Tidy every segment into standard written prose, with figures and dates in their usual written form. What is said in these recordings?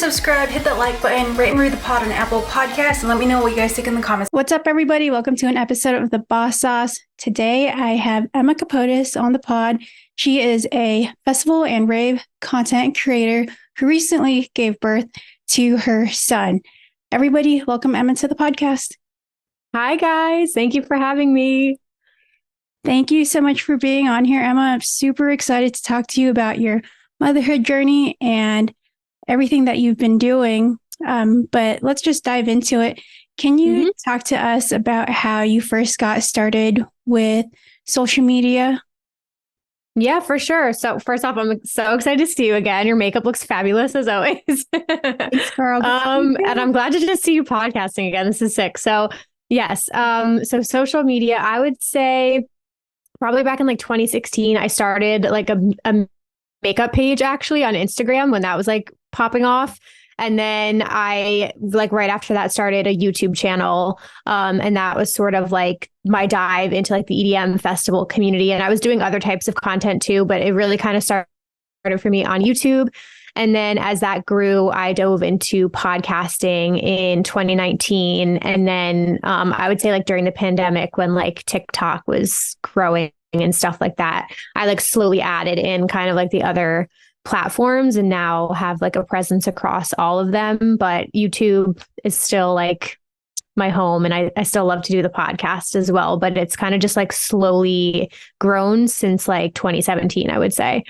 subscribe, hit that like button, rate and review the pod on Apple Podcasts, and let me know what you guys think in the comments. What's up, everybody? Welcome to an episode of The Boss Sauce. Today, I have Emma Kapotes on the pod. She is a festival and rave content creator who recently gave birth to her son. Everybody, welcome Emma to the podcast. Hi, guys. Thank you for having me. Thank you so much for being on here, Emma. I'm super excited to talk to you about your motherhood journey and everything that you've been doing. But let's just dive into it. Can you talk to us about how you first got started with social media? Yeah, for sure. So first off, I'm so excited to see you again. Your makeup looks fabulous as always. Thanks, Carl. And I'm glad to just see you podcasting again. This is sick. So yes. So social media, I would say probably back in like 2016, I started like a makeup page actually on Instagram when that was like popping off. And then I like right after that started a YouTube channel. And that was sort of like my dive into like the EDM festival community. And I was doing other types of content too, but it really kind of started for me on YouTube. And then as that grew, I dove into podcasting in 2019. And then I would say like during the pandemic when like TikTok was growing and stuff like that, I like slowly added in kind of like the other platforms and now have like a presence across all of them. But YouTube is still like my home and I still love to do the podcast as well. But it's kind of just like slowly grown since like 2017, I would say.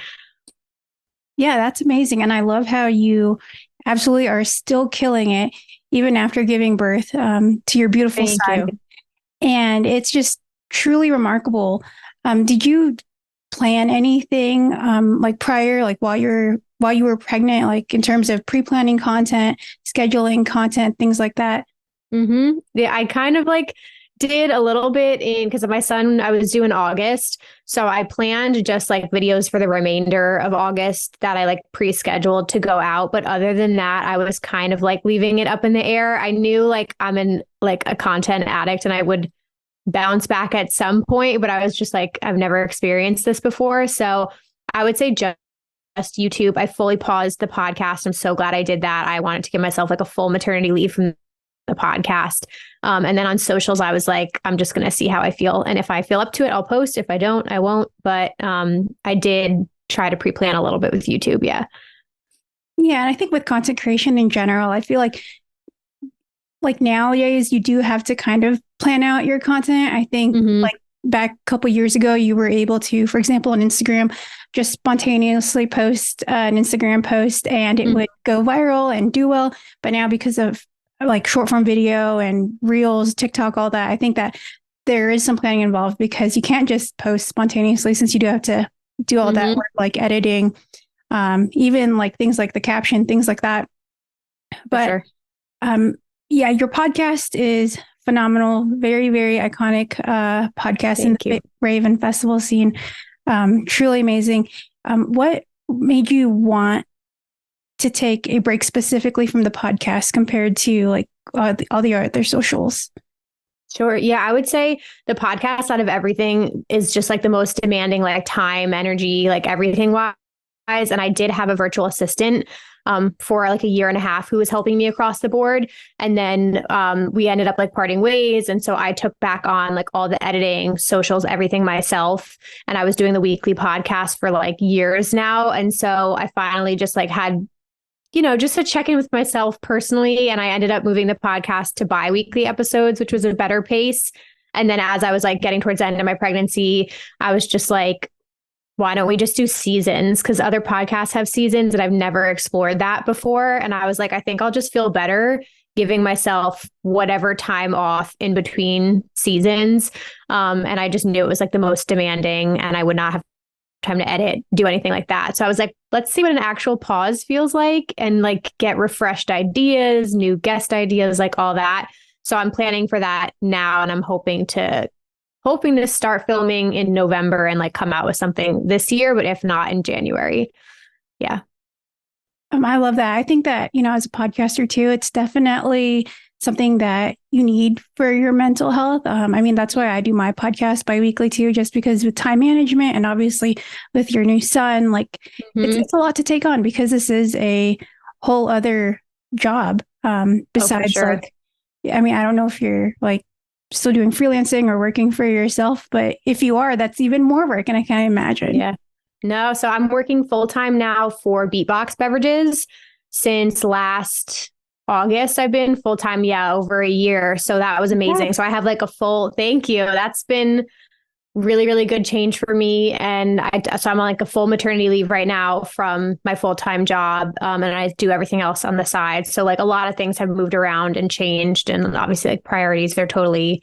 Yeah, that's amazing. And I love how you absolutely are still killing it, even after giving birth to your beautiful son. Thank you. And it's just truly remarkable. Did you plan anything like prior, like while you were pregnant, like in terms of pre-planning content, scheduling content, things like that? Yeah, I kind of like did a little bit because of my son, I was due in August. So I planned just like videos for the remainder of August that I like pre-scheduled to go out. But other than that, I was kind of like leaving it up in the air. I knew like I'm in like a content addict and I would bounce back at some point, but I was just like, I've never experienced this before. So I would say just YouTube. I fully paused the podcast. I'm so glad I did that. I wanted to give myself like a full maternity leave from the podcast. And then on socials, I was like, I'm just going to see how I feel. And if I feel up to it, I'll post. If I don't, I won't. But I did try to pre-plan a little bit with YouTube. Yeah. Yeah. And I think with content creation in general, I feel like nowadays you do have to kind of plan out your content. I think like back a couple years ago, you were able to, for example, on Instagram, just spontaneously post an Instagram post and it would go viral and do well. But now because of like short form video and reels, TikTok, all that, I think that there is some planning involved because you can't just post spontaneously since you do have to do all that work, like editing, even like things like the caption, things like that. But yeah, your podcast is phenomenal. Very, very iconic podcast in the rave and festival scene. Truly amazing. What made you want to take a break specifically from the podcast compared to like all the other socials? Sure. Yeah, I would say the podcast out of everything is just like the most demanding, like time, energy, like everything wise. And I did have a virtual assistant for like a year and a half who was helping me across the board. And then we ended up like parting ways. And so I took back on like all the editing, socials, everything myself. And I was doing the weekly podcast for like years now. And so I finally just like had, just to check in with myself personally. And I ended up moving the podcast to bi-weekly episodes, which was a better pace. And then as I was like getting towards the end of my pregnancy, I was just like, why don't we just do seasons? Because other podcasts have seasons and I've never explored that before. And I was like, I think I'll just feel better giving myself whatever time off in between seasons. And I just knew it was like the most demanding and I would not have time to edit, do anything like that. So I was like, let's see what an actual pause feels like and like get refreshed ideas, new guest ideas, like all that. So I'm planning for that now. And I'm hoping to start filming in November and like come out with something this year, but if not in January. Yeah. I love that. I think that, as a podcaster too, it's definitely something that you need for your mental health. That's why I do my podcast bi-weekly too, just because with time management and obviously with your new son, like it's a lot to take on because this is a whole other job. Besides sure. like, I mean, I don't know if you're like still doing freelancing or working for yourself, but if you are, that's even more work. And I can't imagine. Yeah. No, so I'm working full time now for Beatbox Beverages since last August. I've been full time, over a year. So that was amazing. Yeah. So I have like a full, thank you. That's been really, really good change for me. And so I'm on like a full maternity leave right now from my full time job. And I do everything else on the side. So like a lot of things have moved around and changed. And obviously like priorities, they're totally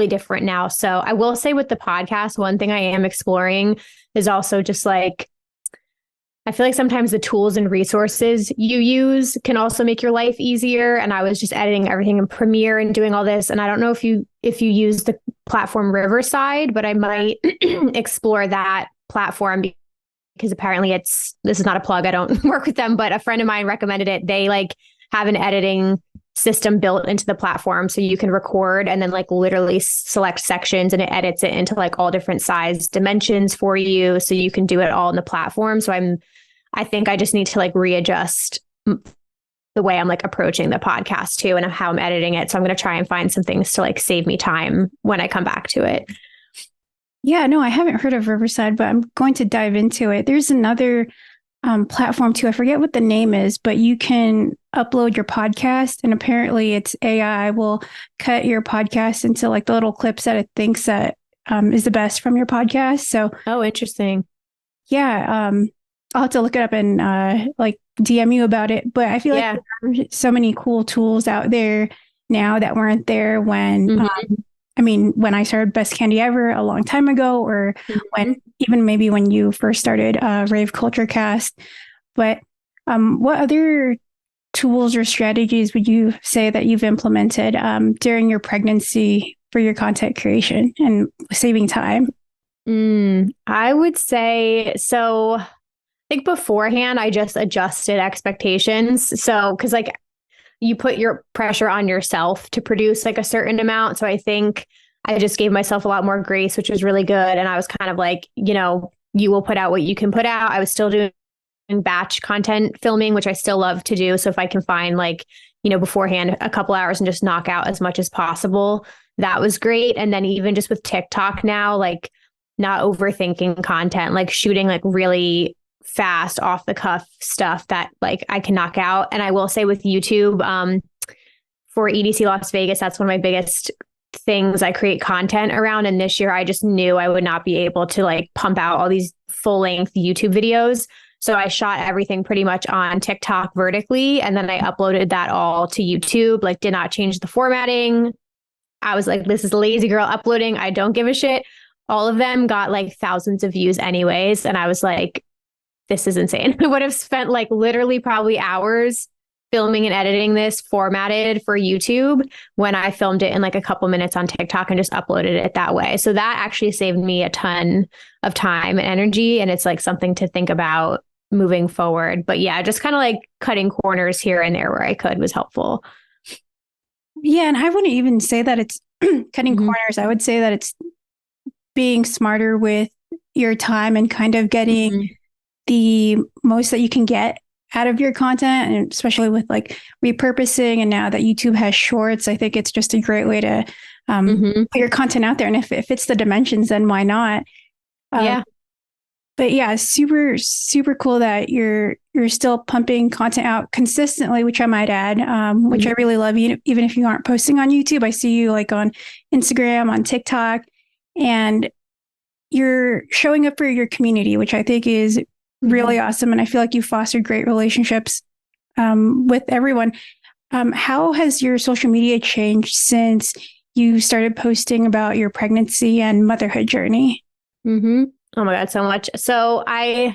different now. So I will say with the podcast, one thing I am exploring is also just like, I feel like sometimes the tools and resources you use can also make your life easier. And I was just editing everything in Premiere and doing all this. And I don't know if you use the platform Riverside, but I might explore that platform because apparently this is not a plug. I don't work with them, but a friend of mine recommended it. They like have an editing system built into the platform. So you can record and then like literally select sections and it edits it into like all different size dimensions for you. So you can do it all in the platform. So I think I just need to like readjust the way I'm like approaching the podcast too, and how I'm editing it. So I'm going to try and find some things to like save me time when I come back to it. Yeah, no, I haven't heard of Riverside, but I'm going to dive into it. There's another platform too. I forget what the name is, but you can upload your podcast and apparently it's AI will cut your podcast into like the little clips that it thinks that is the best from your podcast. So, oh, interesting. Yeah. I'll have to look it up and like DM you about it. But I feel like there are so many cool tools out there now that weren't there when, when I started Best Candy Ever a long time ago, or maybe when you first started Rave Culture Cast. But what other tools or strategies would you say that you've implemented during your pregnancy for your content creation and saving time? I would say so. I think beforehand, I just adjusted expectations. So, because like you put your pressure on yourself to produce like a certain amount. So I think I just gave myself a lot more grace, which was really good. And I was kind of like, you will put out what you can put out. I was still doing batch content filming, which I still love to do. So if I can find like, beforehand a couple hours and just knock out as much as possible, that was great. And then even just with TikTok now, like not overthinking content, like shooting like really fast off the cuff stuff that like I can knock out. And I will say with YouTube, for EDC Las Vegas, that's one of my biggest things I create content around. And this year I just knew I would not be able to like pump out all these full length YouTube videos. So I shot everything pretty much on TikTok vertically. And then I uploaded that all to YouTube, like did not change the formatting. I was like, this is lazy girl uploading. I don't give a shit. All of them got like thousands of views anyways. And I was like, this is insane. I would have spent like literally probably hours filming and editing this formatted for YouTube when I filmed it in like a couple minutes on TikTok and just uploaded it that way. So that actually saved me a ton of time and energy. And it's like something to think about moving forward. But yeah, just kind of like cutting corners here and there where I could was helpful. Yeah. And I wouldn't even say that it's cutting corners. I would say that it's being smarter with your time and kind of getting the most that you can get out of your content, and especially with like repurposing. And now that YouTube has shorts, I think it's just a great way to put your content out there. And if it fits the dimensions, then why not? But yeah, super, super cool that you're still pumping content out consistently, which I might add, which I really love. Even if you aren't posting on YouTube, I see you like on Instagram, on TikTok, and you're showing up for your community, which I think is really awesome. And I feel like you fostered great relationships with everyone. How has your social media changed since you started posting about your pregnancy and motherhood journey? Oh my God, so much. So that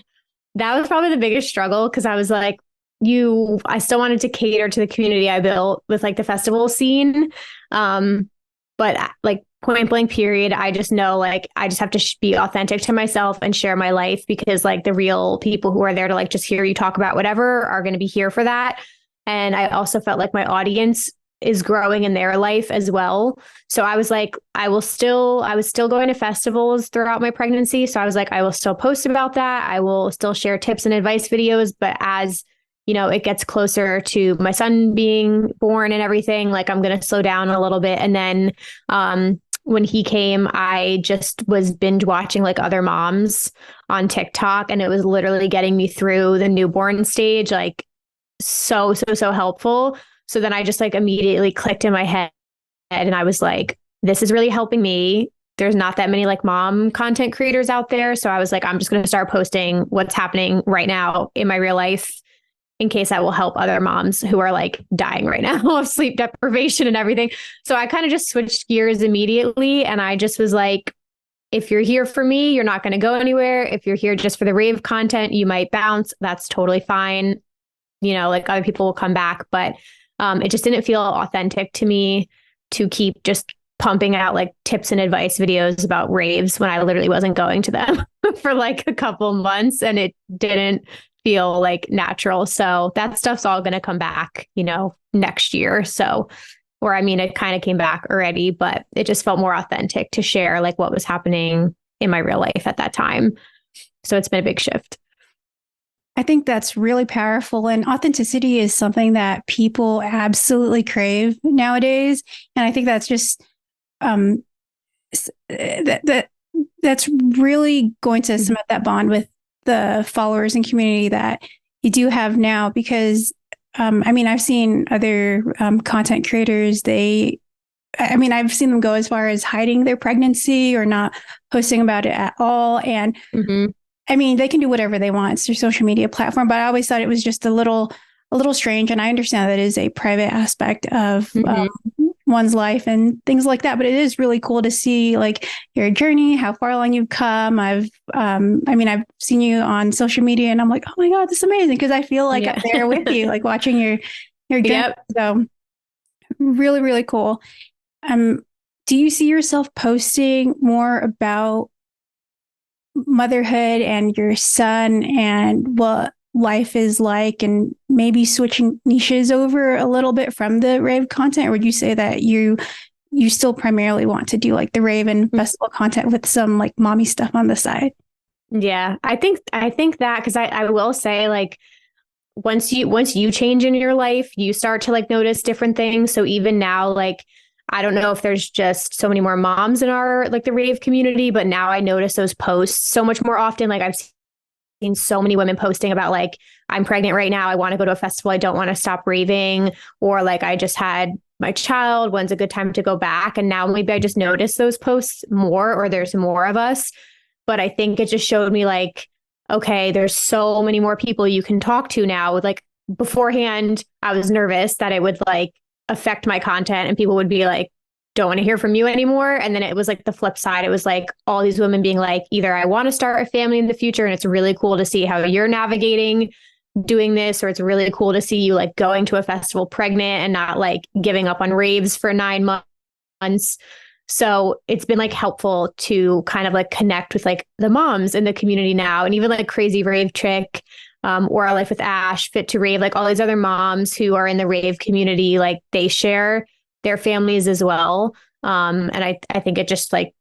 was probably the biggest struggle because I was like, I still wanted to cater to the community I built with like the festival scene. But like point blank period, I just know like I just have to be authentic to myself and share my life because like the real people who are there to like just hear you talk about whatever are going to be here for that. And I also felt like my audience is growing in their life as well. So I was like, I was still going to festivals throughout my pregnancy. So I was like, I will still post about that. I will still share tips and advice videos. But as it gets closer to my son being born and everything, like I'm going to slow down a little bit. And then when he came, I just was binge watching like other moms on TikTok, and it was literally getting me through the newborn stage, like so helpful. So then I just like immediately clicked in my head, and I was like, this is really helping me. There's not that many like mom content creators out there. So I was like, I'm just going to start posting what's happening right now in my real life, in case that will help other moms who are like dying right now of sleep deprivation and everything. So I kind of just switched gears immediately. And I just was like, if you're here for me, you're not going to go anywhere. If you're here just for the rave content, you might bounce. That's totally fine. Like other people will come back, but it just didn't feel authentic to me to keep just pumping out like tips and advice videos about raves when I literally wasn't going to them for like a couple months, and it didn't feel like natural. So that stuff's all going to come back, next year. So, or I mean, it kind of came back already, but it just felt more authentic to share like what was happening in my real life at that time. So it's been a big shift. I think that's really powerful, and authenticity is something that people absolutely crave nowadays. And I think that's just that's really going to cement that bond with the followers and community that you do have now. Because I've seen other content creators, I've seen them go as far as hiding their pregnancy or not posting about it at all. And they can do whatever they want. It's their social media platform, but I always thought it was just a little strange. And I understand that it is a private aspect of one's life and things like that. But it is really cool to see like your journey, how far along you've come. I've seen you on social media, and I'm like, oh my God, this is amazing. Cause I feel like I'm there with you, like watching your journey. Yep. So really, really cool. Do you see yourself posting more about motherhood and your son and what life is like, and maybe switching niches over a little bit from the rave content? Or would you say that you still primarily want to do like the rave and festival content with some like mommy stuff on the side? Yeah, I think that, because I will say, like, once you change in your life, you start to like notice different things. So even now, like, I don't know if there's just so many more moms in our like the rave community, but now I notice those posts so much more often. Like I've seen so many women posting about like, I'm pregnant right now, I want to go to a festival, I don't want to stop raving, or like I just had my child, when's a good time to go back? And now maybe I just notice those posts more, or there's more of us. But I think it just showed me like, okay, there's so many more people you can talk to now. With like beforehand, I was nervous that it would like affect my content and people would be like, don't want to hear from you anymore. And then it was like the flip side. It was like all these women being like, either I want to start a family in the future, and it's really cool to see how you're navigating doing this, or it's really cool to see you like going to a festival pregnant and not like giving up on raves for 9 months. So it's been like helpful to kind of like connect with like the moms in the community now, and even like Crazy Rave Chick, or Our Life with Ash, Fit to Rave, like all these other moms who are in the rave community, like they share their families as well. And I think it just like,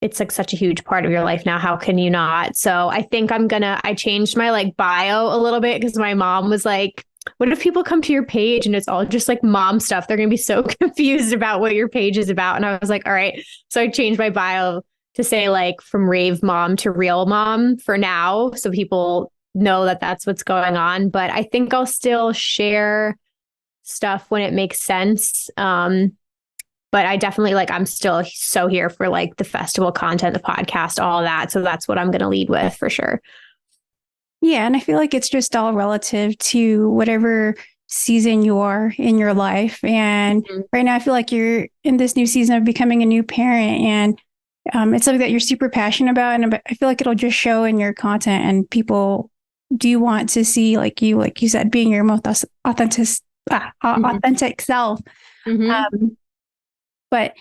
it's like such a huge part of your life now. How can you not? So I think I changed my like bio a little bit, because my mom was like, what if people come to your page and it's all just like mom stuff? They're going to be so confused about what your page is about. And I was like, all right. So I changed my bio to say like from rave mom to real mom for now, so people know that that's what's going on. But I think I'll still share stuff when it makes sense. But I definitely like, I'm still so here for like the festival content, the podcast, all that. So that's what I'm going to lead with for sure. Yeah. And I feel like it's just all relative to whatever season you are in your life. And right now I feel like you're in this new season of becoming a new parent, and it's something that you're super passionate about. And I feel like it'll just show in your content, and people do want to see like you said, being your most authentic self. But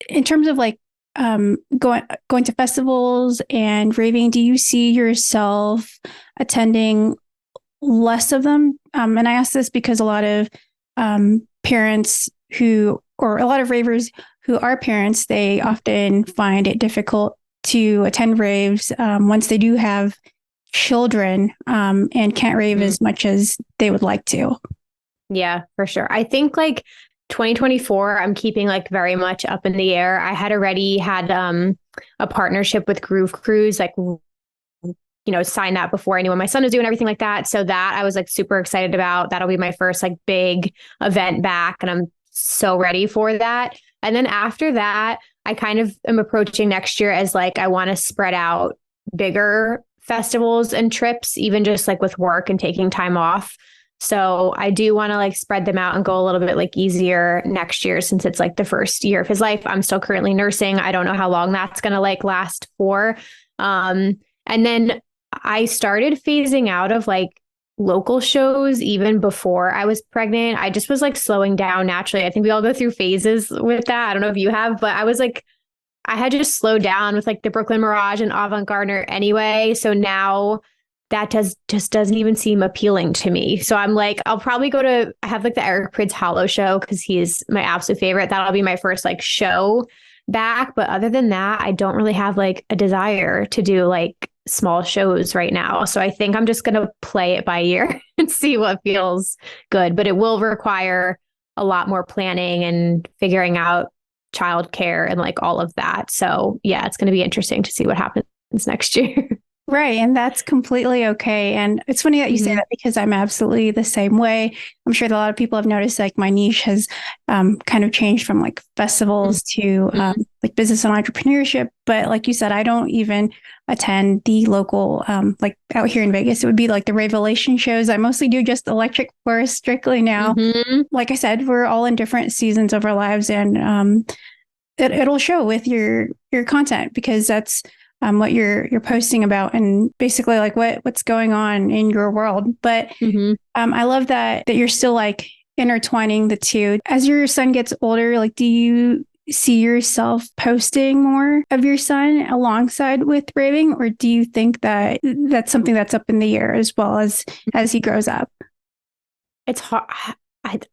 in terms of like going to festivals and raving, do you see yourself attending less of them? And I ask this because a lot of parents or a lot of ravers who are parents, they often find it difficult to attend raves once they do have children and can't rave as much as they would like to. Yeah, for sure. I think like 2024, I'm keeping like very much up in the air. I had already had a partnership with Groove Cruise, like, sign that before I knew what my son was doing, everything like that. So that I was like super excited about. That'll be my first like big event back. And I'm so ready for that. And then after that, I kind of am approaching next year as like, I want to spread out bigger festivals and trips, even just like with work and taking time off. So I do want to like spread them out and go a little bit like easier next year, since it's like the first year of his life. I'm still currently nursing. I don't know how long that's going to like last for. And then I started phasing out of like local shows even before I was pregnant. I just was like slowing down naturally. I think we all go through phases with that. I don't know if you have, but I was like, I had just slowed down with like the Brooklyn Mirage and Avant Garden anyway. So now that just doesn't even seem appealing to me. So I'm like, I'll probably I have like the Eric Prydz Hollow show because he's my absolute favorite. That'll be my first like show back. But other than that, I don't really have like a desire to do like small shows right now. So I think I'm just going to play it by ear and see what feels good. But it will require a lot more planning and figuring out childcare and like all of that. So yeah, it's going to be interesting to see what happens next year. Right. And that's completely okay. And it's funny that you say that because I'm absolutely the same way. I'm sure that a lot of people have noticed like my niche has kind of changed from like festivals to like business and entrepreneurship. But like you said, I don't even attend the local, like out here in Vegas, it would be like the Revelation shows. I mostly do just Electric Forest strictly now. Like I said, we're all in different seasons of our lives, and it'll show with your content because that's what you're posting about and basically like what's going on in your world. But I love that you're still like intertwining the two. As your son gets older, like, do you see yourself posting more of your son alongside with raving, or do you think that that's something that's up in the air as well as he grows up? It's hard.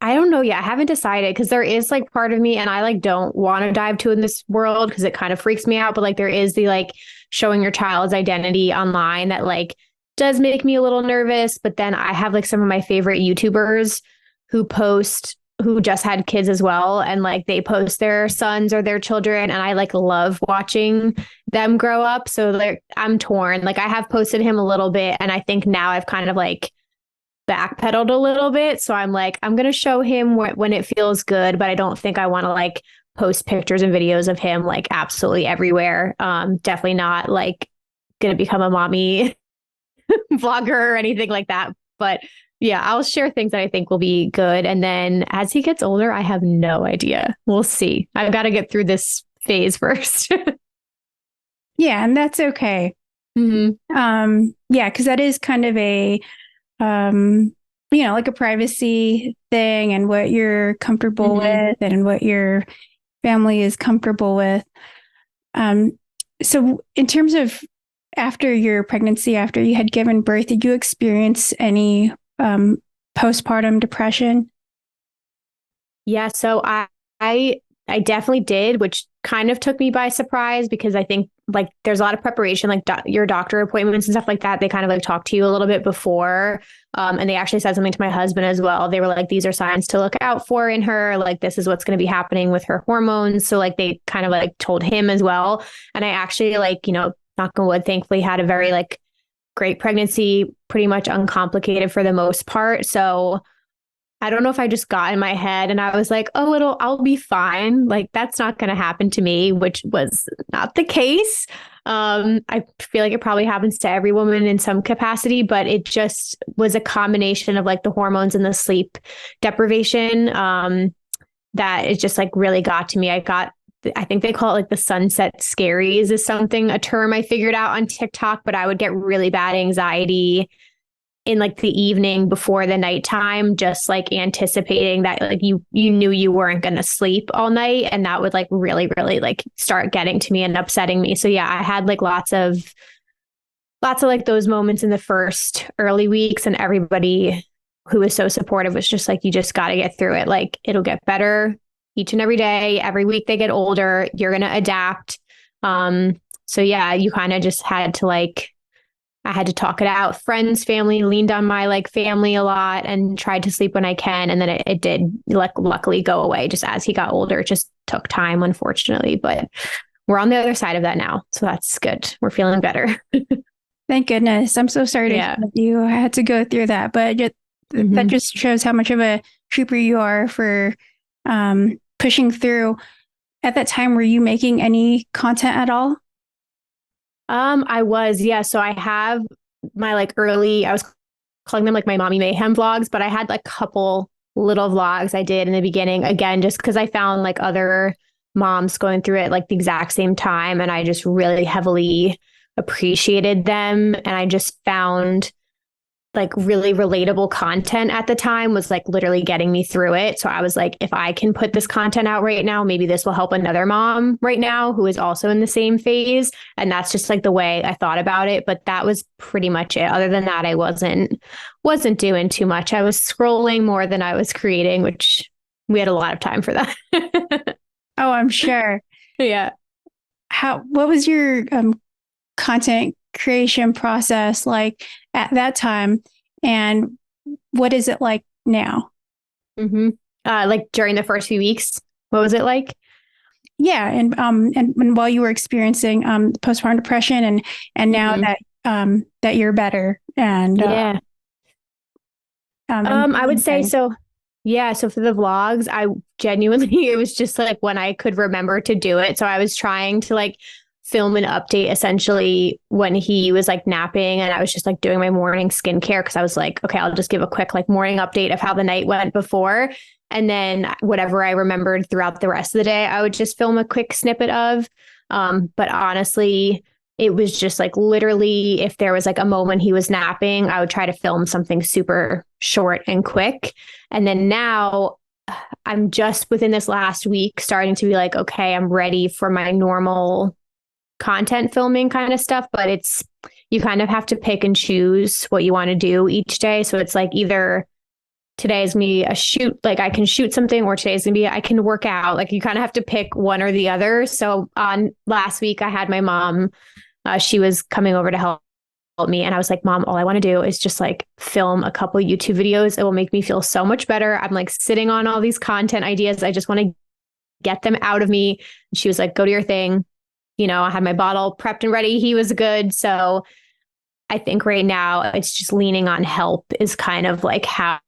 I don't know yet. I haven't decided because there is like part of me and I like don't want to dive too in this world because it kind of freaks me out. But like there is the like showing your child's identity online that like does make me a little nervous. But then I have like some of my favorite YouTubers who just had kids as well. And like they post their sons or their children. And I like love watching them grow up. So I'm torn. Like I have posted him a little bit. And I think now I've kind of like backpedaled a little bit. So I'm like, I'm going to show him when it feels good, but I don't think I want to like post pictures and videos of him like absolutely everywhere. Definitely not like going to become a mommy vlogger or anything like that. But yeah, I'll share things that I think will be good. And then as he gets older, I have no idea. We'll see. I've got to get through this phase first. Yeah, and that's okay. Yeah, because that is kind of a like a privacy thing and what you're comfortable with and what your family is comfortable with. So in terms of after your pregnancy, after you had given birth, did you experience any postpartum depression? Yeah, so I definitely did, which kind of took me by surprise because I think like there's a lot of preparation, like your doctor appointments and stuff like that. They kind of like talk to you a little bit before. And they actually said something to my husband as well. They were like, these are signs to look out for in her. Like, this is what's going to be happening with her hormones. So like they kind of like told him as well. And I actually like, knock on wood, thankfully had a very like great pregnancy, pretty much uncomplicated for the most part. So I don't know if I just got in my head and I was like, oh, I'll be fine. Like, that's not going to happen to me, which was not the case. I feel like it probably happens to every woman in some capacity, but it just was a combination of like the hormones and the sleep deprivation that it just like really got to me. I think they call it like the sunset scaries is a term I figured out on TikTok, but I would get really bad anxiety in like the evening before the nighttime, just like anticipating that like you knew you weren't going to sleep all night. And that would like really, really like start getting to me and upsetting me. So yeah, I had like lots of like those moments in the first early weeks, and everybody who was so supportive was just like, you just got to get through it. Like it'll get better each and every day. Every week they get older, you're going to adapt. So yeah, you kind of just had to like, I had to talk it out. Friends, family, leaned on my like family a lot and tried to sleep when I can. And then it did like luckily go away just as he got older. It just took time, unfortunately, but we're on the other side of that now. So that's good. We're feeling better. Thank goodness. I'm so sorry to hear that you had to go through that, but that just shows how much of a trooper you are for pushing through. At that time, were you making any content at all? I was, yeah. So I have my like I was calling them like my mommy mayhem vlogs, but I had like a couple little vlogs I did in the beginning, again, just because I found like other moms going through it like the exact same time. And I just really heavily appreciated them. And I just found like really relatable content at the time was like literally getting me through it. So I was like, if I can put this content out right now, maybe this will help another mom right now who is also in the same phase. And that's just like the way I thought about it. But that was pretty much it. Other than that, I wasn't doing too much. I was scrolling more than I was creating, which we had a lot of time for that. Oh, I'm sure. Yeah. What was your content creation process like at that time, and what is it like now? Like during the first few weeks, what was it like? Yeah, and while you were experiencing postpartum depression, and now that you're better, and I would say so. Yeah, so for the vlogs, I genuinely it was just like when I could remember to do it. So I was trying to like film an update essentially when he was like napping, and I was just like doing my morning skincare because I was like, okay, I'll just give a quick like morning update of how the night went before. And then whatever I remembered throughout the rest of the day, I would just film a quick snippet of. But honestly, it was just like literally if there was like a moment he was napping, I would try to film something super short and quick. And then now I'm just within this last week starting to be like, okay, I'm ready for my normal content filming kind of stuff, but you kind of have to pick and choose what you want to do each day. So it's like either today is me a shoot, like I can shoot something, or today is gonna be I can work out. Like you kind of have to pick one or the other. So on last week I had my mom, she was coming over to help me, and I was like, Mom, all I want to do is just like film a couple YouTube videos. It will make me feel so much better. I'm like sitting on all these content ideas. I just want to get them out of me. And she was like, go do your thing. I had my bottle prepped and ready. He was good. So I think right now it's just leaning on help is kind of like how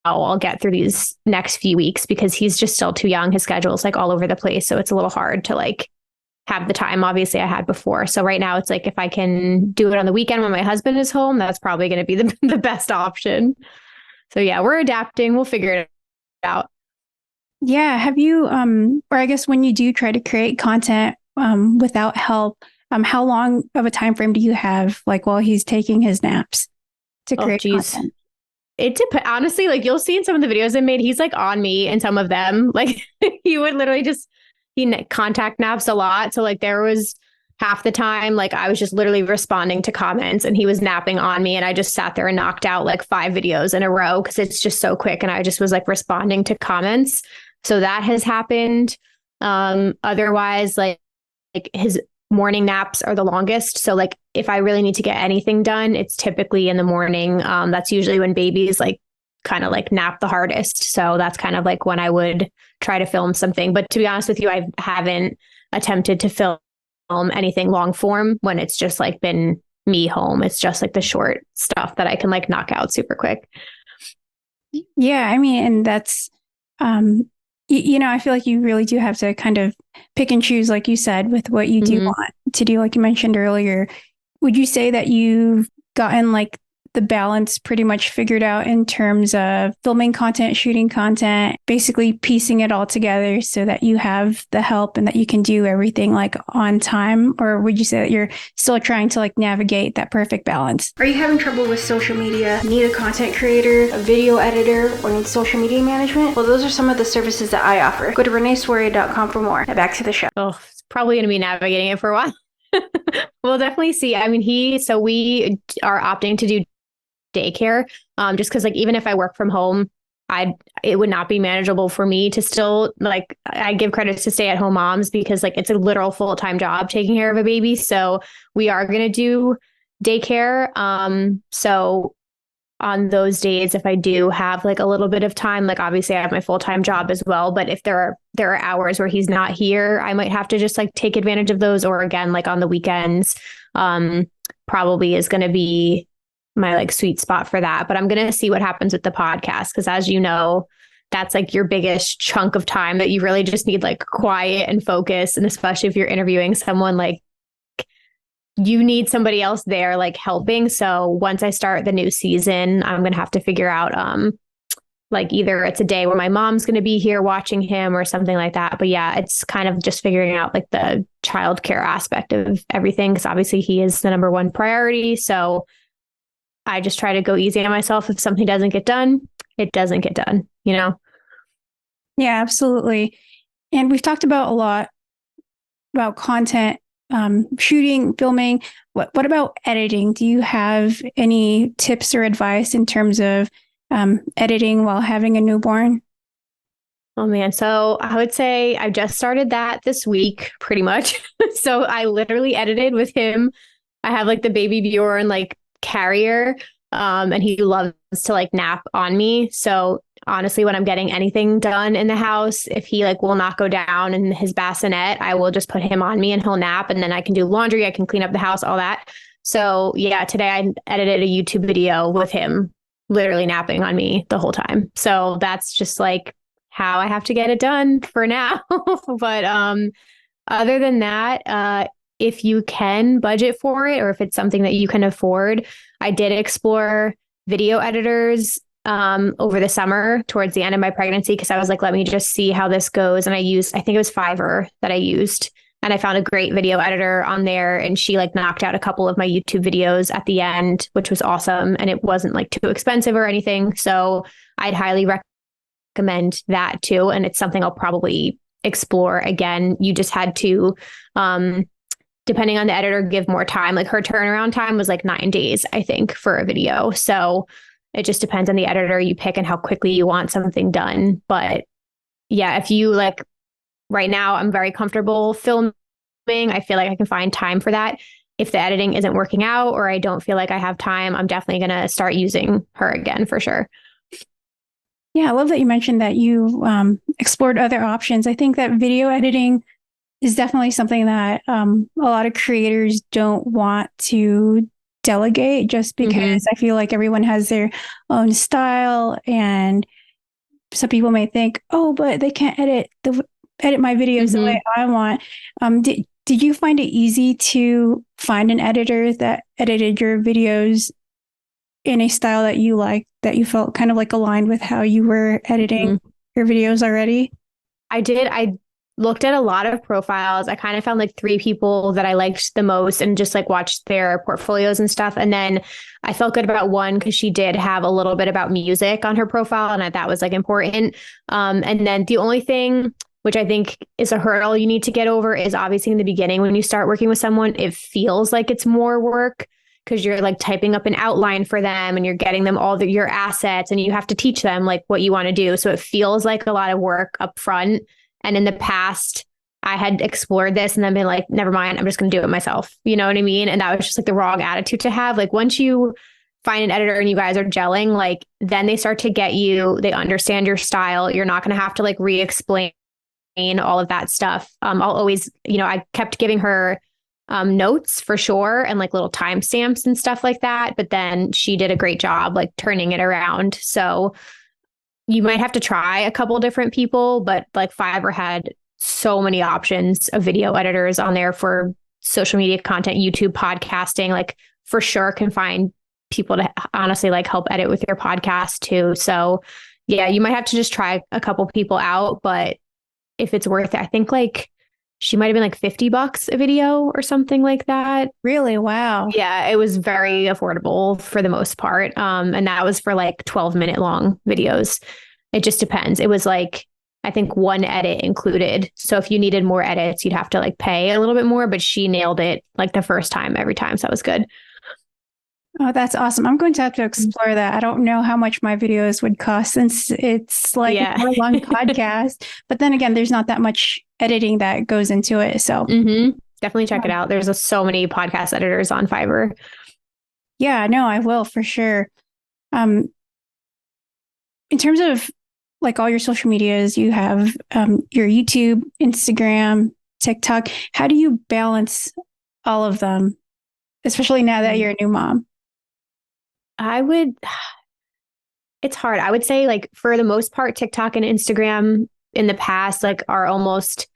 I'll get through these next few weeks, because he's just still too young. His schedule is like all over the place. So it's a little hard to like have the time obviously I had before. So right now it's like, if I can do it on the weekend when my husband is home, that's probably going to be the best option. So yeah, we're adapting. We'll figure it out. Yeah. Have you, or I guess when you do try to create content without help, how long of a time frame do you have, like while he's taking his naps, to create content? It depends. Honestly, like you'll see in some of the videos I made, he's like on me in some of them. Like he would literally he contact naps a lot. So like there was half the time, like I was just literally responding to comments and he was napping on me. And I just sat there and knocked out like 5 videos in a row because it's just so quick. And I just was like responding to comments. So that has happened. Otherwise, like his morning naps are the longest. So like if I really need to get anything done, it's typically in the morning. That's usually when babies like kind of like nap the hardest. So that's kind of like when I would try to film something. But to be honest with you, I haven't attempted to film anything long form when it's just like been me home. It's just like the short stuff that I can like knock out super quick. Yeah. I mean, and that's, I feel like you really do have to kind of pick and choose, like you said, with what you do want to do, like you mentioned earlier. Would you say that you've gotten like the balance pretty much figured out in terms of filming content, shooting content, basically piecing it all together so that you have the help and that you can do everything like on time? Or would you say that you're still trying to like navigate that perfect balance? Are you having trouble with social media? Need a content creator, a video editor, or need social media management? Well, those are some of the services that I offer. Go to reneeswaria.com for more. Now back to the show. Oh, it's probably going to be navigating it for a while. We'll definitely see. I mean, we are opting to do daycare, just because like even if I work from home, it would not be manageable for me to still like, I give credit to stay-at-home moms because like it's a literal full-time job taking care of a baby. So we are going to do daycare. So on those days, if I do have like a little bit of time, like obviously I have my full-time job as well, but if there are hours where he's not here, I might have to just like take advantage of those. Or again, like on the weekends, probably is going to be my like sweet spot for that. But I'm going to see what happens with the podcast. Cause as you know, that's like your biggest chunk of time that you really just need like quiet and focus. And especially if you're interviewing someone, like you need somebody else there like helping. So once I start the new season, I'm going to have to figure out like either it's a day where my mom's going to be here watching him or something like that. But yeah, it's kind of just figuring out like the childcare aspect of everything, because obviously he is the number one priority. So I just try to go easy on myself. If something doesn't get done, it doesn't get done, you know? Yeah, absolutely. And we've talked about a lot about content, shooting, filming. What about editing? Do you have any tips or advice in terms of editing while having a newborn? Oh man. So I would say I just started that this week, pretty much. So I literally edited with him. I have like the baby Bjorn like carrier. And he loves to like nap on me. So honestly, when I'm getting anything done in the house, if he like will not go down in his bassinet, I will just put him on me and he'll nap, and then I can do laundry, I can clean up the house, all that. So yeah, today I edited a YouTube video with him literally napping on me the whole time. So that's just like how I have to get it done for now. But other than that, if you can budget for it, or if it's something that you can afford, I did explore video editors over the summer towards the end of my pregnancy, because I was like, let me just see how this goes. And I think it was Fiverr that I used. And I found a great video editor on there, and she like knocked out a couple of my YouTube videos at the end, which was awesome. And it wasn't like too expensive or anything. So I'd highly recommend that too. And it's something I'll probably explore again. You just had to, depending on the editor, give more time. Like her turnaround time was like 9 days, I think, for a video. So it just depends on the editor you pick and how quickly you want something done. But yeah, if you like, right now, I'm very comfortable filming. I feel like I can find time for that. If the editing isn't working out or I don't feel like I have time, I'm definitely going to start using her again for sure. Yeah, I love that you mentioned that you explored other options. I think that video editing is definitely something that a lot of creators don't want to delegate, just because I feel like everyone has their own style, and some people may think, oh, but they can't edit my videos the way I want. Did you find it easy to find an editor that edited your videos in a style that you liked, that you felt kind of like aligned with how you were editing your videos already? I did. I looked at a lot of profiles. I kind of found like 3 people that I liked the most and just like watched their portfolios and stuff. And then I felt good about one because she did have a little bit about music on her profile, and that was like important. And then the only thing, which I think is a hurdle you need to get over, is obviously in the beginning when you start working with someone, it feels like it's more work because you're like typing up an outline for them and you're getting them all your assets, and you have to teach them like what you want to do. So it feels like a lot of work up front. And in the past, I had explored this and then been like, never mind, I'm just going to do it myself. You know what I mean? And that was just like the wrong attitude to have. Like once you find an editor and you guys are gelling, like then they start to get you, they understand your style. You're not going to have to like re-explain all of that stuff. I'll always, I kept giving her notes for sure, and like little timestamps and stuff like that. But then she did a great job like turning it around. So you might have to try a couple different people, but like Fiverr had so many options of video editors on there for social media content, YouTube, podcasting, like for sure can find people to honestly like help edit with your podcast too. So yeah, you might have to just try a couple people out, but if it's worth it, I think like she might've been like $50 a video or something like that. Really? Wow. Yeah, it was very affordable for the most part. And that was for like 12-minute long videos. It just depends. It was like, I think one edit included. So if you needed more edits, you'd have to like pay a little bit more, but she nailed it like the first time, every time. So that was good. Oh, that's awesome. I'm going to have to explore that. I don't know how much my videos would cost since it's like a long podcast. But then again, there's not that much editing that goes into it. So definitely check it out. There's so many podcast editors on Fiverr. Yeah, no, I will for sure. Um, in terms of like all your social medias, you have your YouTube, Instagram, TikTok. How do you balance all of them, especially now that you're a new mom? I would, it's hard. I would say like for the most part, TikTok and Instagram in the past, like are almost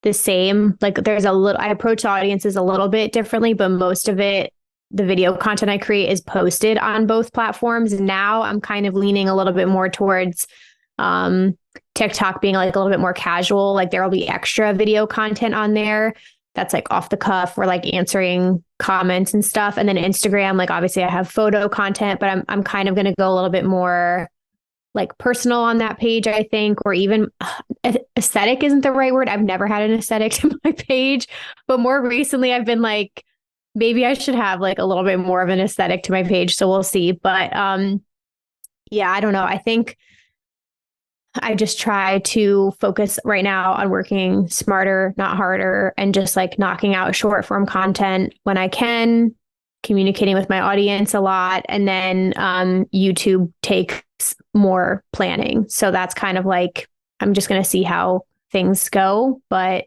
the same. Like there's a little, I approach audiences a little bit differently, but most of it, the video content I create is posted on both platforms. Now I'm kind of leaning a little bit more towards um, TikTok being like a little bit more casual. Like there will be extra video content on there that's like off the cuff or like answering comments and stuff. And then Instagram, like obviously I have photo content, but I'm kind of going to go a little bit more like personal on that page, I think, or even aesthetic isn't the right word. I've never had an aesthetic to my page, but more recently I've been like, maybe I should have like a little bit more of an aesthetic to my page. So we'll see. But yeah, I don't know. I think I just try to focus right now on working smarter, not harder, and just like knocking out short form content when I can, communicating with my audience a lot. And then YouTube takes more planning. So that's kind of like, I'm just going to see how things go. But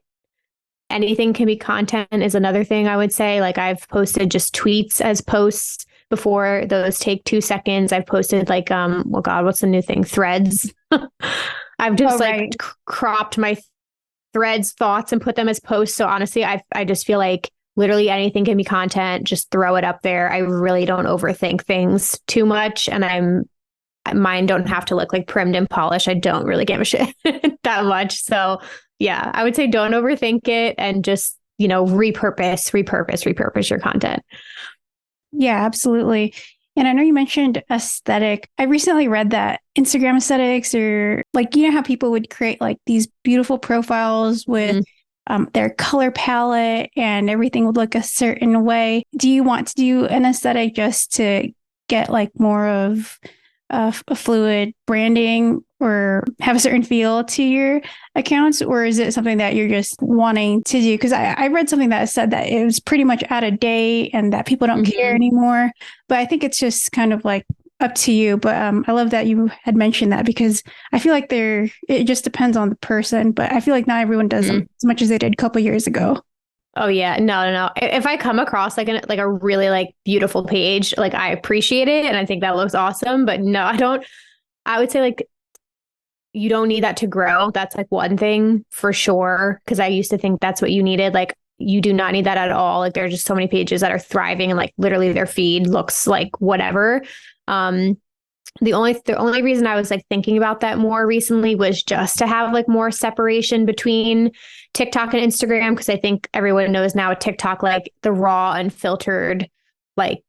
anything can be content is another thing I would say. Like I've posted just tweets as posts before. Those take 2 seconds. I've posted like, well, God, what's the new thing? Threads. I've just cropped my threads thoughts and put them as posts. So honestly, I just feel like literally anything can be content. Just throw it up there. I really don't overthink things too much. And mine don't have to look like primed and polished. I don't really give a shit that much. So yeah, I would say don't overthink it and just, repurpose your content. Yeah, absolutely. And I know you mentioned aesthetic. I recently read that Instagram aesthetics are like, how people would create like these beautiful profiles with their color palette and everything would look a certain way. Do you want to do an aesthetic just to get like more of a fluid branding or have a certain feel to your accounts? Or is it something that you're just wanting to do? Because I read something that said that it was pretty much out of date and that people don't care anymore. But I think it's just kind of like up to you. But I love that you had mentioned that because I feel like it just depends on the person. But I feel like not everyone does them as much as they did a couple years ago. Oh yeah, no. If I come across like a really like beautiful page, like I appreciate it and I think that looks awesome. But no, I don't. I would say like you don't need that to grow. That's like one thing for sure. Because I used to think that's what you needed. Like you do not need that at all. Like there are just so many pages that are thriving and like literally their feed looks like whatever. The only reason I was like thinking about that more recently was just to have like more separation between TikTok and Instagram, because I think everyone knows now with TikTok, like the raw unfiltered, like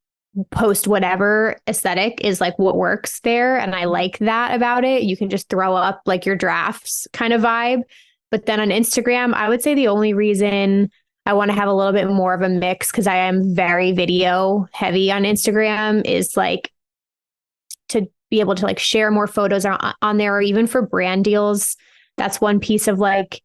post whatever aesthetic is like what works there. And I like that about it. You can just throw up like your drafts kind of vibe. But then on Instagram, I would say the only reason I want to have a little bit more of a mix, because I am very video heavy on Instagram, is like to be able to like share more photos on there, or even for brand deals. That's one piece of like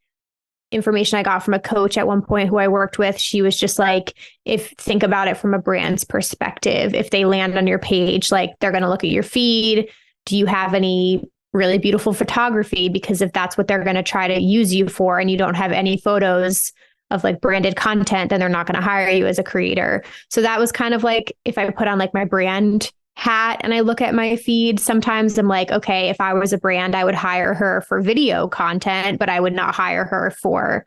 information I got from a coach at one point who I worked with. She was just like, think about it from a brand's perspective. If they land on your page, like they're going to look at your feed. Do you have any really beautiful photography? Because if that's what they're going to try to use you for, and you don't have any photos of like branded content, then they're not going to hire you as a creator. So that was kind of like, if I put on like my brand hat and I look at my feed, sometimes I'm like, okay, if I was a brand, I would hire her for video content, but I would not hire her for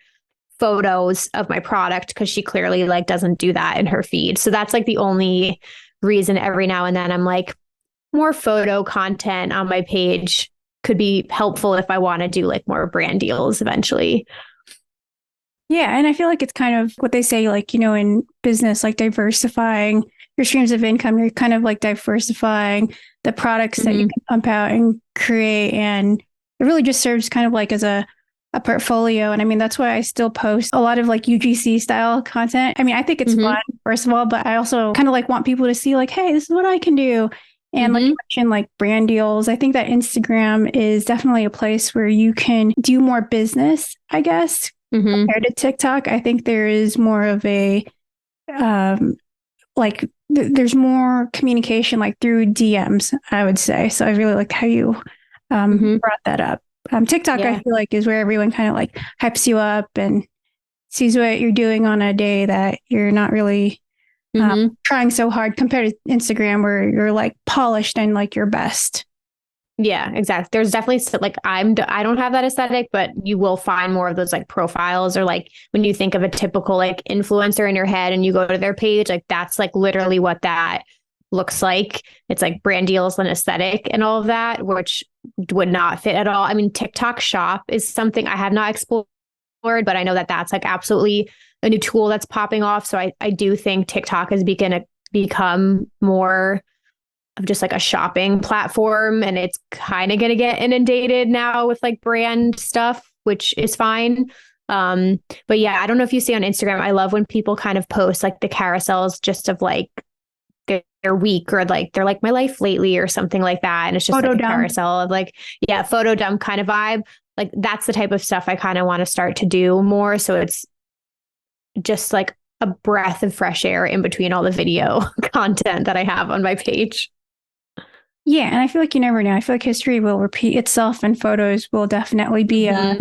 photos of my product, because she clearly like doesn't do that in her feed. So that's like the only reason every now and then I'm like, more photo content on my page could be helpful if I want to do like more brand deals eventually. Yeah. And I feel like it's kind of what they say, like, in business, like diversifying your streams of income, you're kind of like diversifying the products that you can pump out and create. And it really just serves kind of like as a portfolio. And I mean, that's why I still post a lot of like UGC style content. I mean, I think it's fun, first of all, but I also kind of like want people to see like, hey, this is what I can do. And like you mentioned, like brand deals, I think that Instagram is definitely a place where you can do more business, I guess, compared to TikTok. I think there is more of a, like there's more communication like through DMs, I would say. So I really liked how you brought that up. TikTok, I feel like, is where everyone kind of like hypes you up and sees what you're doing on a day that you're not really trying so hard, compared to Instagram where you're like polished and like your best. Yeah, exactly. There's definitely like I don't have that aesthetic, but you will find more of those like profiles, or like when you think of a typical like influencer in your head and you go to their page, like that's like literally what that looks like. It's like brand deals and aesthetic and all of that, which would not fit at all. I mean, TikTok Shop is something I have not explored, but I know that that's like absolutely a new tool that's popping off. So I do think TikTok is going to become more of just like a shopping platform, and it's kind of going to get inundated now with like brand stuff, which is fine. But yeah, I don't know if you see on Instagram, I love when people kind of post like the carousels just of like their week, or like they're like my life lately or something like that. And it's just like a carousel of like, photo dump kind of vibe. Like that's the type of stuff I kind of want to start to do more. So it's just like a breath of fresh air in between all the video content that I have on my page. Yeah, and I feel like you never know. I feel like history will repeat itself, and photos will definitely be a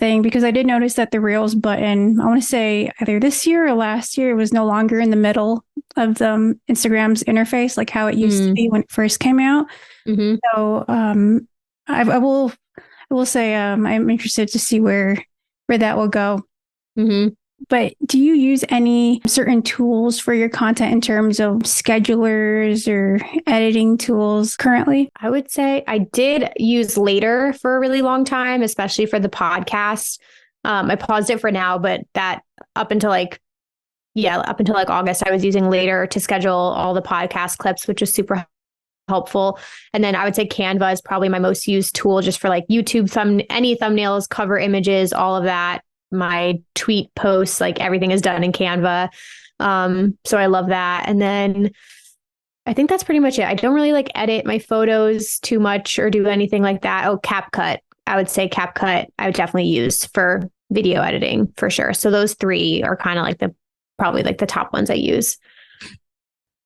thing, because I did notice that the Reels button, I want to say either this year or last year, it was no longer in the middle of the Instagram's interface, like how it used to be when it first came out. So I will say I'm interested to see where that will go. But do you use any certain tools for your content in terms of schedulers or editing tools currently? I would say I did use Later for a really long time, especially for the podcast. I paused it for now, but that up until like August, I was using Later to schedule all the podcast clips, which is super helpful. And then I would say Canva is probably my most used tool, just for like YouTube, any thumbnails, cover images, all of that. My tweet posts, like everything is done in Canva. So I love that. And then I think that's pretty much it. I don't really like edit my photos too much or do anything like that. Oh, CapCut. I would say CapCut I would definitely use for video editing for sure. So those three are kind of like probably like the top ones I use.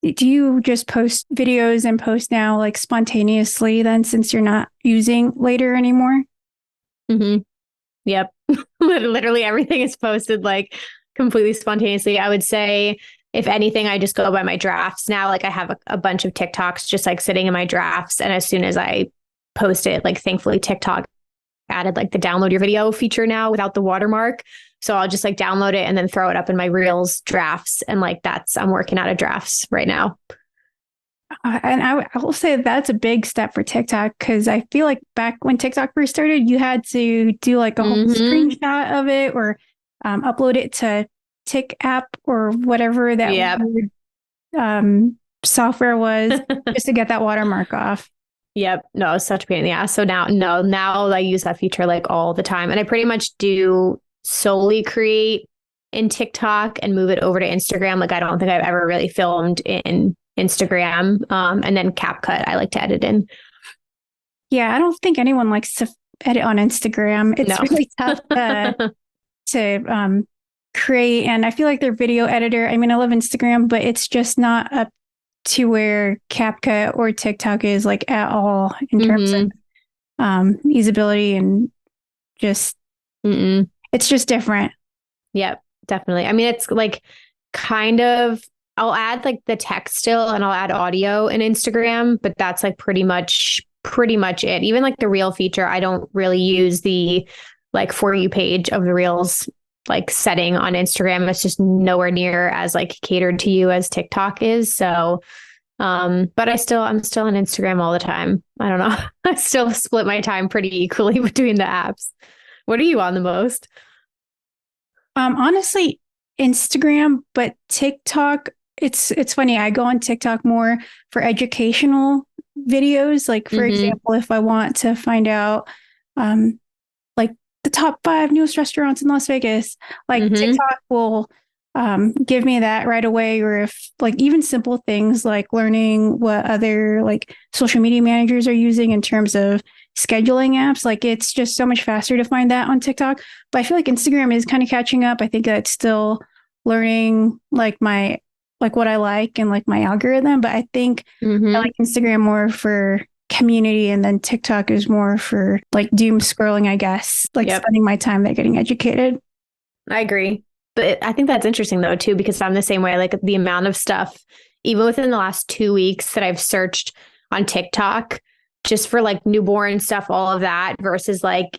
Do you just post videos and post now like spontaneously then, since you're not using Later anymore? Yep. Literally everything is posted like completely spontaneously. I would say, if anything, I just go by my drafts now. Like I have a bunch of TikToks just like sitting in my drafts. And as soon as I post it, like thankfully TikTok added like the download your video feature now without the watermark. So I'll just like download it and then throw it up in my Reels drafts. And like I'm working out of drafts right now. And I will say that's a big step for TikTok, because I feel like back when TikTok first started, you had to do like a whole screenshot of it, or upload it to Tik app or whatever that weird, software was, just to get that watermark off. Yep. No, it's such a pain in the ass. So now I use that feature like all the time. And I pretty much do solely create in TikTok and move it over to Instagram. Like I don't think I've ever really filmed in Instagram. And then CapCut I like to edit in. Yeah, I don't think anyone likes to edit on Instagram. It's really tough to create. And I feel like their video editor, I mean, I love Instagram, but it's just not up to where CapCut or TikTok is like at all in terms of usability, and just it's just different. Yep, definitely. I mean, it's like kind of, I'll add like the text still, and I'll add audio in Instagram, but that's like pretty much it. Even like the reel feature, I don't really use the like For You page of the Reels like setting on Instagram. It's just nowhere near as like catered to you as TikTok is. So, but I'm still on Instagram all the time. I don't know. I still split my time pretty equally between the apps. What are you on the most? Honestly, Instagram, but TikTok, it's funny. I go on TikTok more for educational videos. Like, for example, if I want to find out, like the top 5 newest restaurants in Las Vegas, like TikTok will give me that right away. Or if like even simple things like learning what other like social media managers are using in terms of scheduling apps, like it's just so much faster to find that on TikTok. But I feel like Instagram is kind of catching up. I think that's still learning like my like what I like and like my algorithm. But I think I like Instagram more for community, and then TikTok is more for like doom scrolling, I guess, like spending my time there getting educated. I agree. But I think that's interesting though, too, because I'm the same way. Like the amount of stuff, even within the last 2 weeks that I've searched on TikTok just for like newborn stuff, all of that versus like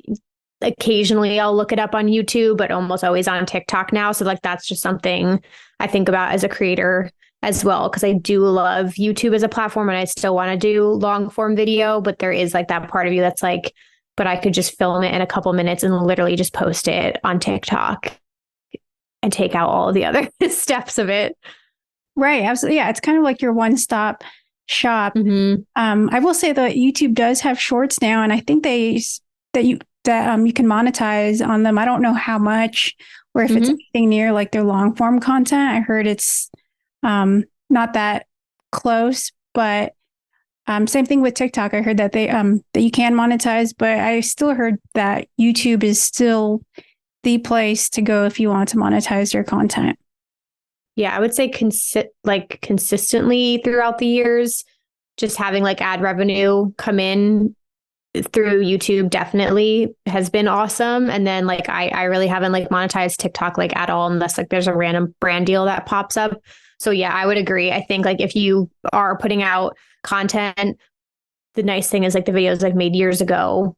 occasionally I'll look it up on YouTube, but almost always on TikTok now. So like that's just something I think about as a creator as well, because I do love YouTube as a platform and I still want to do long form video, but there is like that part of you that's like, but I could just film it in a couple minutes and literally just post it on TikTok and take out all of the other steps of it. Right. Absolutely. Yeah. It's kind of like your one-stop shop. I will say that YouTube does have shorts now, and I think you can monetize on them. I don't know how much, or if it's anything near like their long form content. I heard it's not that close, but same thing with TikTok. I heard that that you can monetize, but I still heard that YouTube is still the place to go if you want to monetize your content. Yeah, I would say consistently throughout the years, just having like ad revenue come in through YouTube definitely has been awesome. And then like I really haven't like monetized TikTok like at all unless like there's a random brand deal that pops up. So yeah, I would agree. I think like if you are putting out content, the nice thing is like the videos I've made years ago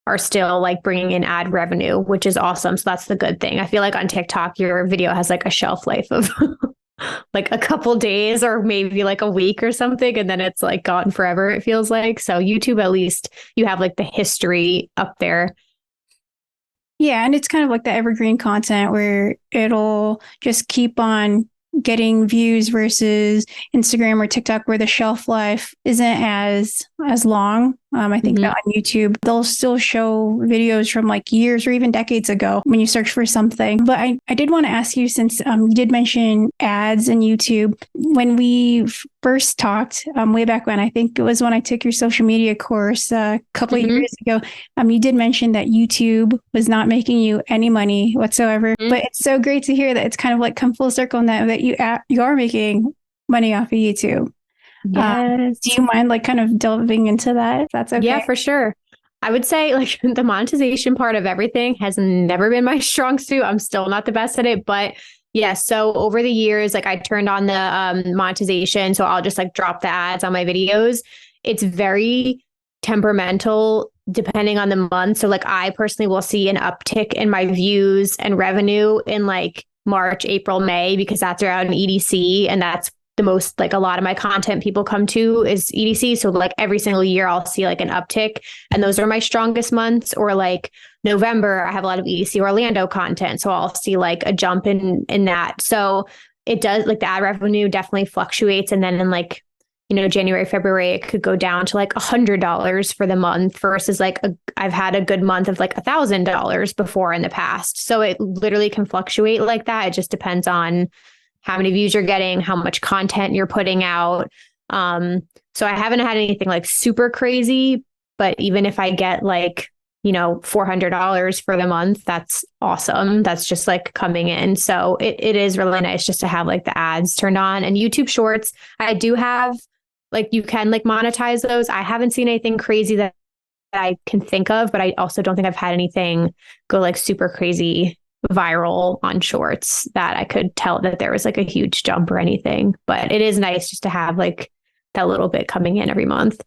are still like bringing in ad revenue, which is awesome. So that's the good thing. I feel like on TikTok, your video has like a shelf life of like a couple days or maybe like a week or something. And then it's like gone forever, it feels like. So YouTube, at least you have like the history up there. Yeah. And it's kind of like the evergreen content where it'll just keep on getting views versus Instagram or TikTok where the shelf life isn't as long. I think that on YouTube, they'll still show videos from like years or even decades ago when you search for something. But I did want to ask you, since you did mention ads and YouTube, when we first talked way back when, I think it was when I took your social media course a couple of years ago, you did mention that YouTube was not making you any money whatsoever. But it's so great to hear that it's kind of like come full circle now that you are making money off of YouTube. Yes. Do you mind like kind of delving into that? If that's okay. Yeah, for sure. I would say like the monetization part of everything has never been my strong suit. I'm still not the best at it, but yeah. So over the years, like I turned on the monetization. So I'll just like drop the ads on my videos. It's very temperamental depending on the month. So like I personally will see an uptick in my views and revenue in like March, April, May, because that's around EDC. And that's the most, like a lot of my content people come to is EDC. So like every single year I'll see like an uptick, and those are my strongest months. Or like November, I have a lot of EDC Orlando content. So I'll see like a jump in that. So it does, like the ad revenue definitely fluctuates. And then in like, January, February, it could go down to like $100 for the month versus like I've had a good month of like $1,000 before in the past. So it literally can fluctuate like that. It just depends on how many views you're getting, how much content you're putting out. So I haven't had anything like super crazy, but even if I get like, $400 for the month, that's awesome. That's just like coming in. So it is really nice just to have like the ads turned on. And YouTube Shorts, I do have like, you can like monetize those. I haven't seen anything crazy that I can think of, but I also don't think I've had anything go like super crazy viral on Shorts that I could tell that there was like a huge jump or anything. But it is nice just to have like that little bit coming in every month.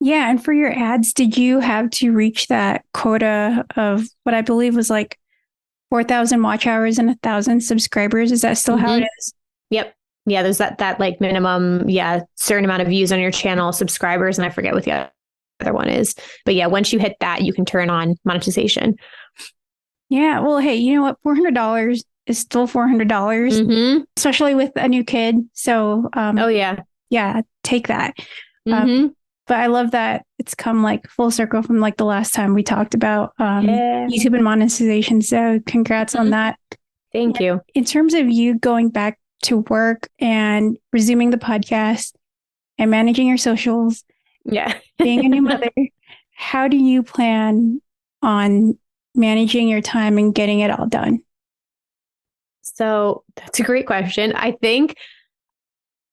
Yeah. And for your ads, did you have to reach that quota of what I believe was like 4,000 watch hours and 1,000 subscribers? Is that still how it is? Yep. Yeah. There's that like minimum, certain amount of views on your channel, subscribers, and I forget what the other one is. But yeah, once you hit that, you can turn on monetization. Yeah. Well, hey, you know what? $400 is still $400, especially with a new kid. So, oh yeah. Yeah, take that. But I love that it's come like full circle from like the last time we talked about YouTube and monetization. So congrats on that. Thank you. In terms of you going back to work and resuming the podcast and managing your socials, being a new mother, how do you plan on managing your time and getting it all done? So that's a great question. I think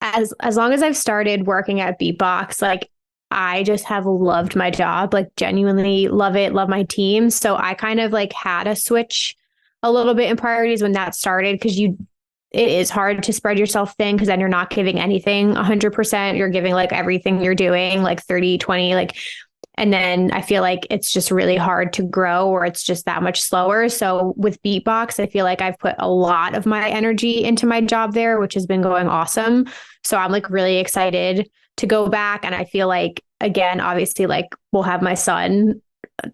as long as I've started working at Beatbox, like I just have loved my job, like genuinely love it, love my team. So I kind of like had a switch a little bit in priorities when that started, because it is hard to spread yourself thin, because then you're not giving anything 100%. You're giving like everything you're doing, like 30, 20, like, and then I feel like it's just really hard to grow, or it's just that much slower. So with Beatbox, I feel like I've put a lot of my energy into my job there, which has been going awesome. So I'm like really excited to go back. And I feel like, again, obviously, like we'll have my son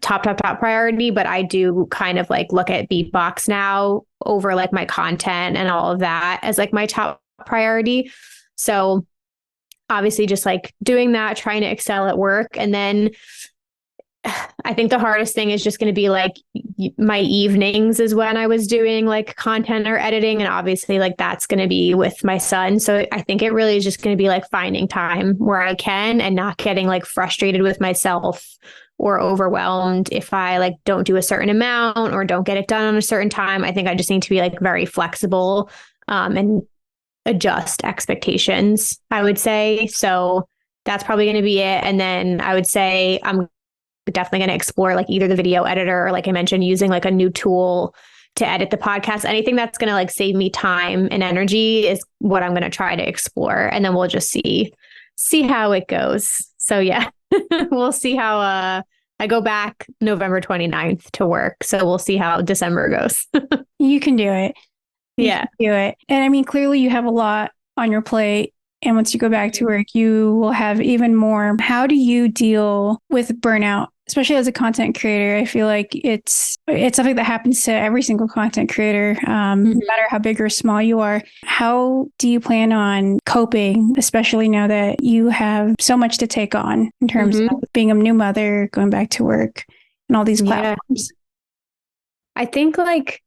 top priority, but I do kind of like look at Beatbox now over like my content and all of that as like my top priority. So obviously just like doing that, trying to excel at work. And then I think the hardest thing is just going to be like my evenings is when I was doing like content or editing. And obviously like that's going to be with my son. So I think it really is just going to be like finding time where I can and not getting like frustrated with myself or overwhelmed if I like don't do a certain amount or don't get it done on a certain time. I think I just need to be like very flexible and adjust expectations, I would say. So that's probably going to be it. And then I would say I'm definitely going to explore like either the video editor or, like I mentioned, using like a new tool to edit the podcast. Anything that's going to like save me time and energy is what I'm going to try to explore. And then we'll just see how it goes. So yeah, we'll see how I go back November 29th to work. So we'll see how December goes. You can do it. Yeah. Do it. And I mean, clearly you have a lot on your plate. And once you go back to work, you will have even more. How do you deal with burnout, especially as a content creator? I feel like it's something that happens to every single content creator, no matter how big or small you are. How do you plan on coping, especially now that you have so much to take on in terms of being a new mother, going back to work, and all these platforms? I think like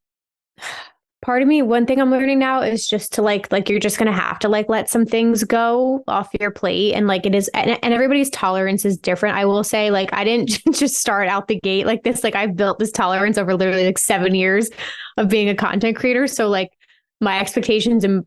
part of me, one thing I'm learning now is just to like you're just going to have to like let some things go off your plate. And like it is, and everybody's tolerance is different. I will say, like, I didn't just start out the gate like this. Like I've built this tolerance over literally like 7 years of being a content creator. So like my expectations and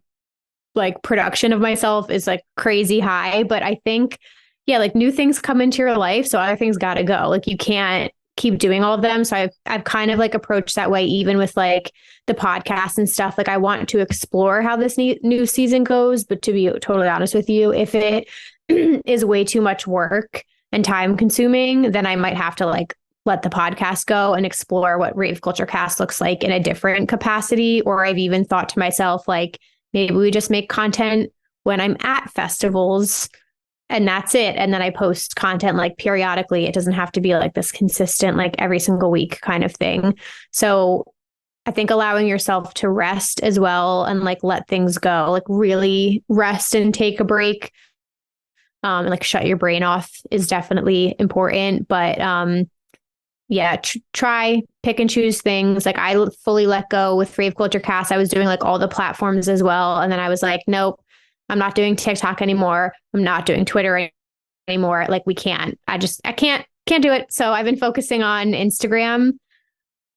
like production of myself is like crazy high. But I think, yeah, like new things come into your life. So other things got to go. Like you can't keep doing all of them. So I've kind of like approached that way, even with like the podcast and stuff. Like I want to explore how this new season goes, but to be totally honest with you, if it is way too much work and time consuming, then I might have to like let the podcast go and explore what Rave Culture Cast looks like in a different capacity. Or I've even thought to myself, like, maybe we just make content when I'm at festivals and that's it. And then I post content like periodically. It doesn't have to be like this consistent, like every single week kind of thing. So I think allowing yourself to rest as well and like let things go, like really rest and take a break, and like shut your brain off is definitely important. But yeah, try pick and choose things. Like I fully let go with Rave Culture Cast. I was doing like all the platforms as well. And then I was like, nope, I'm not doing TikTok anymore. I'm not doing Twitter anymore. Like I can't do it. So I've been focusing on Instagram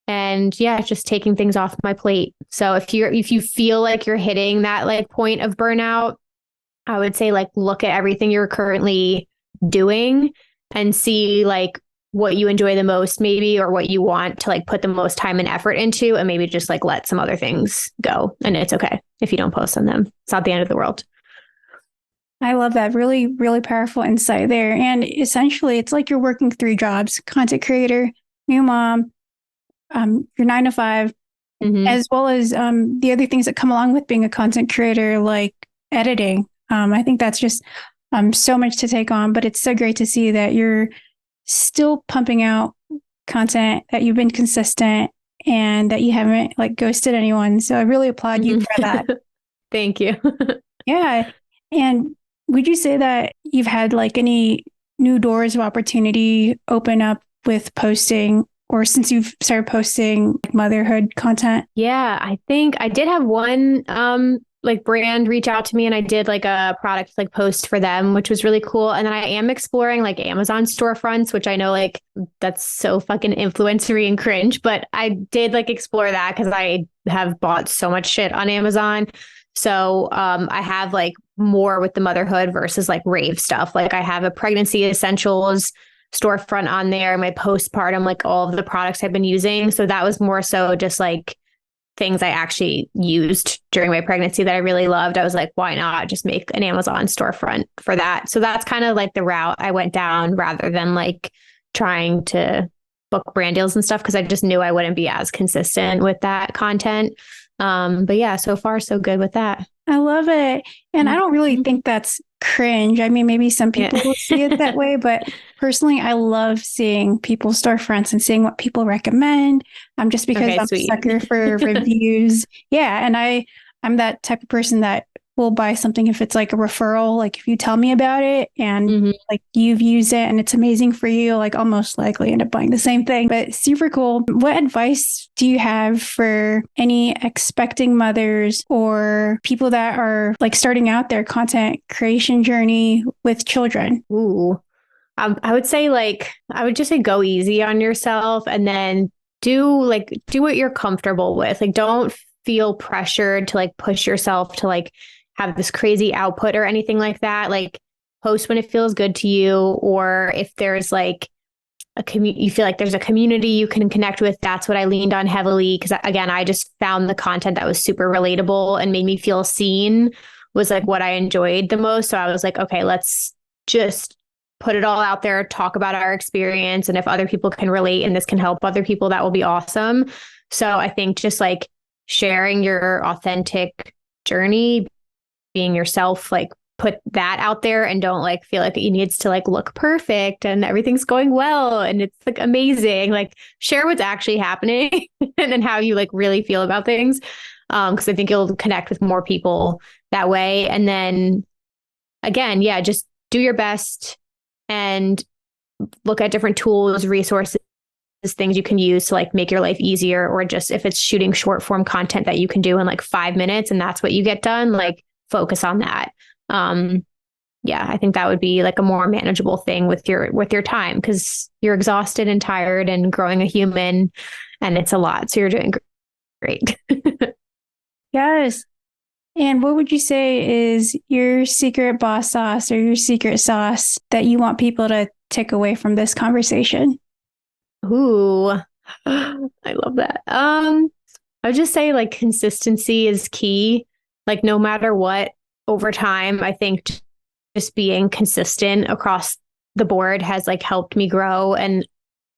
and yeah, just taking things off my plate. So if you feel like you're hitting that like point of burnout, I would say like look at everything you're currently doing and see like what you enjoy the most maybe, or what you want to like put the most time and effort into, and maybe just like let some other things go. And it's okay if you don't post on them. It's not the end of the world. I love that. Really, really powerful insight there. And essentially, it's like you're working 3 jobs: content creator, new mom, your 9 to 5, as well as the other things that come along with being a content creator, like editing. I think that's just so much to take on, but it's so great to see that you're still pumping out content, that you've been consistent, and that you haven't like ghosted anyone. So I really applaud you for that. Thank you. Yeah. And would you say that you've had like any new doors of opportunity open up with posting, or since you've started posting like motherhood content? Yeah, I think I did have one like brand reach out to me, and I did like a product like post for them, which was really cool. And then I am exploring like Amazon storefronts, which I know like that's so fucking influencery and cringe, but I did like explore that because I have bought so much shit on Amazon. So I have like more with the motherhood versus like rave stuff. Like I have a pregnancy essentials storefront on there, my postpartum, like all of the products I've been using. So that was more so just like things I actually used during my pregnancy that I really loved. I was like, why not just make an Amazon storefront for that? So that's kind of like the route I went down rather than like trying to book brand deals and stuff because I just knew I wouldn't be as consistent with that content. But yeah, so far so good with that. I love it. And I don't really think that's cringe. I mean, maybe some people will see it that way, but personally, I love seeing people's storefronts and seeing what people recommend. Just because I'm a sucker for reviews. Yeah. And I'm that type of person that will buy something if it's like a referral, like if you tell me about it and like you've used it and it's amazing for you, like I'll most likely end up buying the same thing. But super cool. What advice do you have for any expecting mothers or people that are like starting out their content creation journey with children? Ooh, I would say I would just say go easy on yourself and then do what you're comfortable with. Like don't feel pressured to like push yourself to like have this crazy output or anything like that. Like post when it feels good to you, or if there's like you feel like there's a community you can connect with. That's what I leaned on heavily. Cause again, I just found the content that was super relatable and made me feel seen was like what I enjoyed the most. So I was like, okay, let's just put it all out there, talk about our experience. And if other people can relate and this can help other people, that will be awesome. So I think just like sharing your authentic journey, being yourself, like put that out there and don't like feel like it needs to like look perfect and everything's going well and it's like amazing. Like share what's actually happening and then how you like really feel about things. Because I think you'll connect with more people that way. And then again, yeah, just do your best and look at different tools, resources, things you can use to like make your life easier, or just if it's shooting short form content that you can do in like 5 minutes and that's what you get done, like focus on that. Yeah, I think that would be like a more manageable thing with your time because you're exhausted and tired and growing a human and it's a lot. So you're doing great. Yes. And what would you say is your secret boss sauce or your secret sauce that you want people to take away from this conversation? Ooh, I love that. I would just say like consistency is key. Like no matter what, over time, I think just being consistent across the board has like helped me grow. And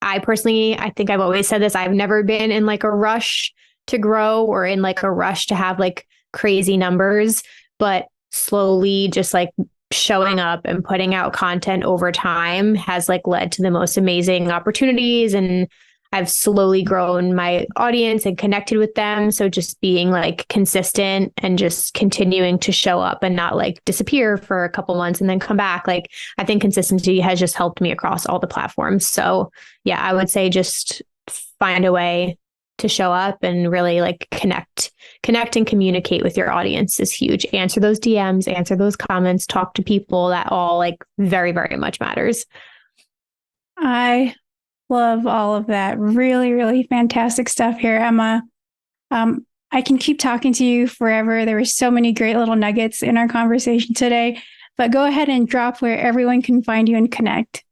I think I've always said this, I've never been in like a rush to grow or in like a rush to have like crazy numbers, but slowly just like showing up and putting out content over time has like led to the most amazing opportunities. And I've slowly grown my audience and connected with them. So just being like consistent and just continuing to show up and not like disappear for a couple months and then come back. Like I think consistency has just helped me across all the platforms. So yeah, I would say just find a way to show up and really like connect and communicate with your audience is huge. Answer those DMs, answer those comments, talk to people. That all like very, very much matters. I love all of that. Really, really fantastic stuff here, Emma. I can keep talking to you forever. There were so many great little nuggets in our conversation today, but go ahead and drop where everyone can find you and connect.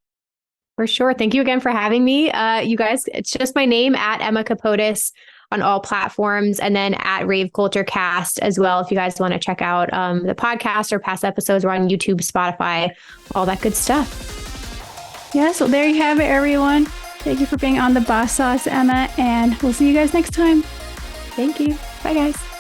For sure. Thank you again for having me. You guys, it's just my name at Emma Kapotes on all platforms, and then at Rave Culture Cast as well. If you guys want to check out the podcast or past episodes, we're on YouTube, Spotify, all that good stuff. Yeah, so there you have it, everyone. Thank you for being on the Boss Sauce, Emma, and we'll see you guys next time. Thank you. Bye, guys.